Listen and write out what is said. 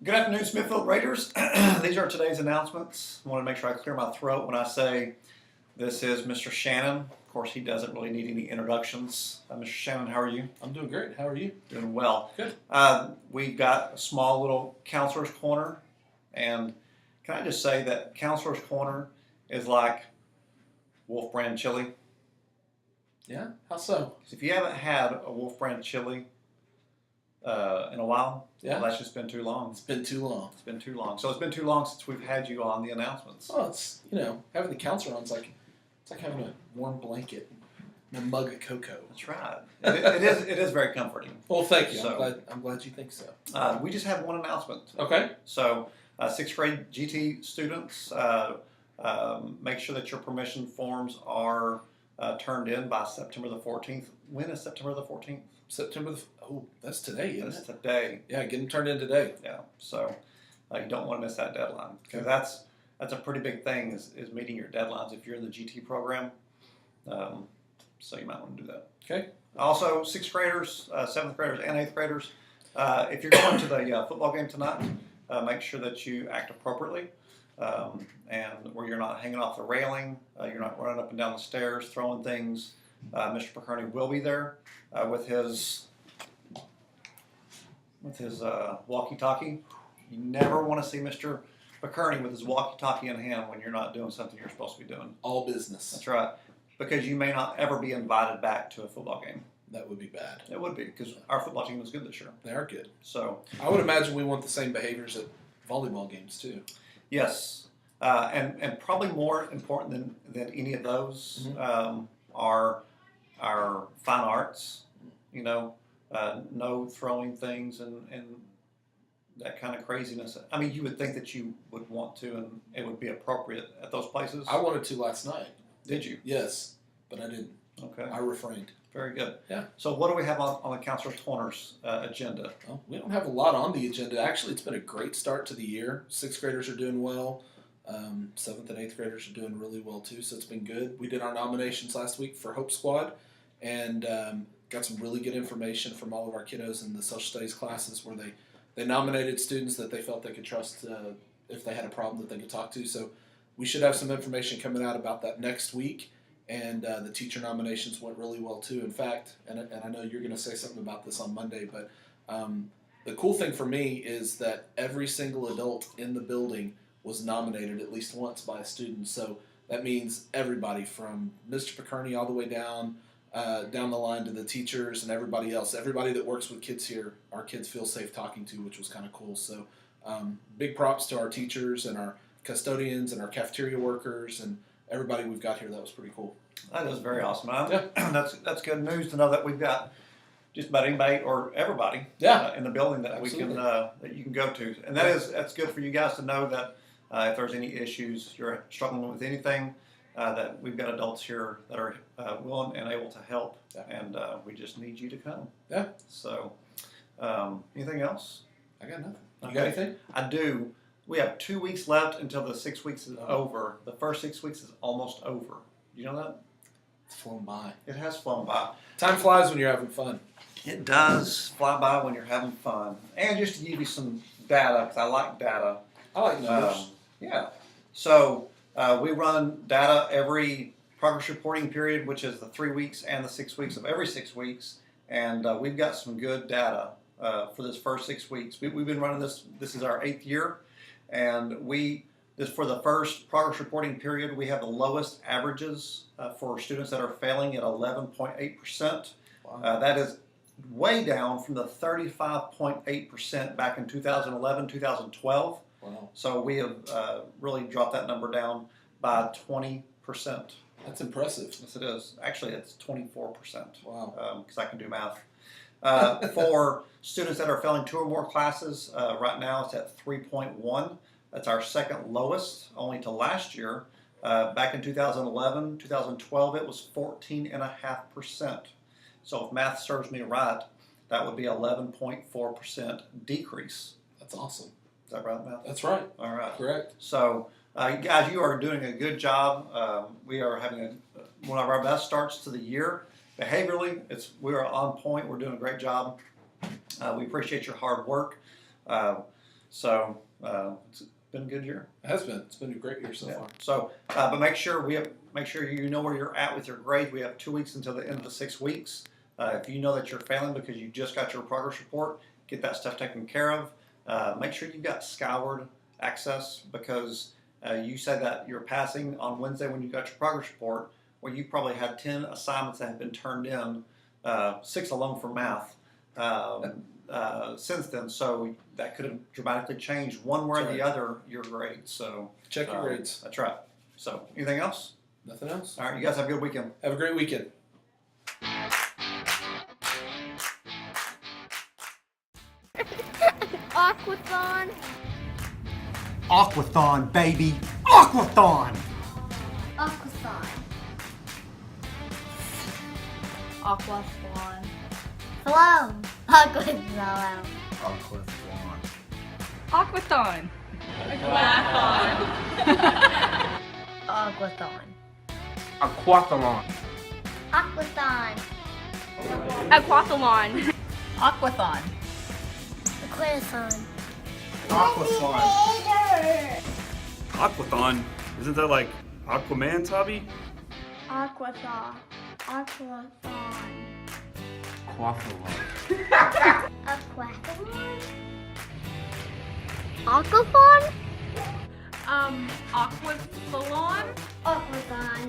Good afternoon, Smithfield Raiders. These are today's announcements. I want to make sure I clear my throat when I say this is Mr. Shannon. Of course, he doesn't really need any introductions. Mr. Shannon, how are you? I'm doing great. How are you? Doing well. Good. We've got a small little counselor's corner, and can I just say that counselor's corner is like Wolf Brand chili. Yeah? How so? 'Cause if you haven't had a Wolf Brand chili in a while, Yeah. well, that's just been too long. It's been too long. It's been too long. So it's been too long since we've had you on the announcements. Oh, it's, having the counselor on is it's like having a warm blanket and a mug of cocoa. That's right. It is very comforting. Well, thank you. So- I'm glad you think so. We just have one announcement. Okay. So, sixth grade GT students, make sure that your permission forms are turned in by September the 14th. When is September the 14th? That's today, isn't That's it? today. Yeah, get them turned in today. Yeah. So, you don't want to miss that deadline because that's a pretty big thing is meeting your deadlines if you're in the GT program. So you might want to do that. Okay. Also, sixth graders, seventh graders, and eighth graders, if you're going to the football game tonight, make sure that you act appropriately and where you're not hanging off the railing, you're not running up and down the stairs, throwing things. Mr. Pickerney will be there with his walkie-talkie. You never want to see Mr. Pickerney with his walkie-talkie in hand when you're not doing something you're supposed to be doing. All business. That's right, because you may not ever be invited back to a football game. That would be bad. It would be, because our football team was good this year. They are good. So, I would imagine we want the same behaviors at volleyball games, too. yes. And probably more important than any of those are our fine arts. No throwing things and that kind of craziness. I mean, you would think that you would want to, and it would be appropriate at those places. I wanted to last night. Did you? Yes, but I didn't. Okay. I refrained. Very good. Yeah. So what do we have on the Counselor's Corners agenda? Well, we don't have a lot on the agenda. Actually, it's been a great start to the year. Sixth graders are doing well. Seventh and eighth graders are doing really well too, so it's been good. We did our nominations last week for Hope Squad, and got some really good information from all of our kiddos in the social studies classes where they nominated students that they felt they could trust if they had a problem that they could talk to. So we should have some information coming out about that next week. And the teacher nominations went really well too. In fact, and I know you're going to say something about this on Monday, but the cool thing for me is that every single adult in the building was nominated at least once by a student. So that means everybody from Mr. Pickerney all the way down the line to the teachers and everybody else. Everybody that works with kids here, our kids feel safe talking to, which was kind of cool. So big props to our teachers and our custodians and our cafeteria workers and everybody we've got here. That was pretty cool. That is very awesome. Yeah. That's good news to know that we've got just about anybody or everybody in the building that Absolutely. we can that you can go to, and that's good for you guys to know that if there's any issues, you're struggling with anything, that we've got adults here that are willing and able to help, and we just need you to come. Yeah. So, anything else? I got nothing. You Okay. got anything? I do. We have 2 weeks left until the 6 weeks is over. The first 6 weeks is almost over. You know that? It's flown by. It has flown by. Time flies when you're having fun. It does fly by when you're having fun. And just to give you some data, because I like data. I like numbers. Yeah. So we run data every progress reporting period, which is the 3 weeks and the 6 weeks of every 6 weeks. And we've got some good data for this first 6 weeks. We've been running this. This is our 8th year. And for the first progress reporting period, we have the lowest averages for students that are failing at 11.8%. Wow. That is way down from the 35.8% back in 2011, 2012. Wow. So we have really dropped that number down by 20%. That's impressive. Yes, it is. Actually, it's 24%. Wow. Because I can do math. For students that are failing 2 or more classes, right now it's at 3.1. That's our second lowest, only to last year. Back in 2011, 2012, it was 14.5%. So if math serves me right, that would be 11.4% decrease. That's awesome. Is that right, Matt? That's right. All right. Correct. So, guys, you are doing a good job. We are having one of our best starts to the year. Behaviorally, we are on point. We're doing a great job. We appreciate your hard work. So it's been a good year. It has been. It's been a great year so Yeah. far. So, but make sure you know where you're at with your grade. We have 2 weeks until the end of the 6 weeks. If you know that you're failing because you just got your progress report, get that stuff taken care of. Make sure you've got Skyward access because you said that you're passing on Wednesday when you got your progress report. Well, you probably had 10 assignments that have been turned in, 6 alone for math. Since then, so that could have dramatically changed one way or the other your grades. So Check your grades. That's right. So anything else? Nothing else. All right, you guys have a good weekend. Have a great weekend. Aquathon. Aquathon, baby! Aquathon! Aquathon. Aquathon. Salon. Aquathon. Aquathon. Aquathon. Aquathlon. Aquathon. Aquathlon. Aquathon. Aquathon. Aquathon. Aquathon. Isn't that like Aquaman's hobby? Aquathon. Aquathon. Aquathlon. Aquathon. Aquathon? Aquathlon. Aquathon.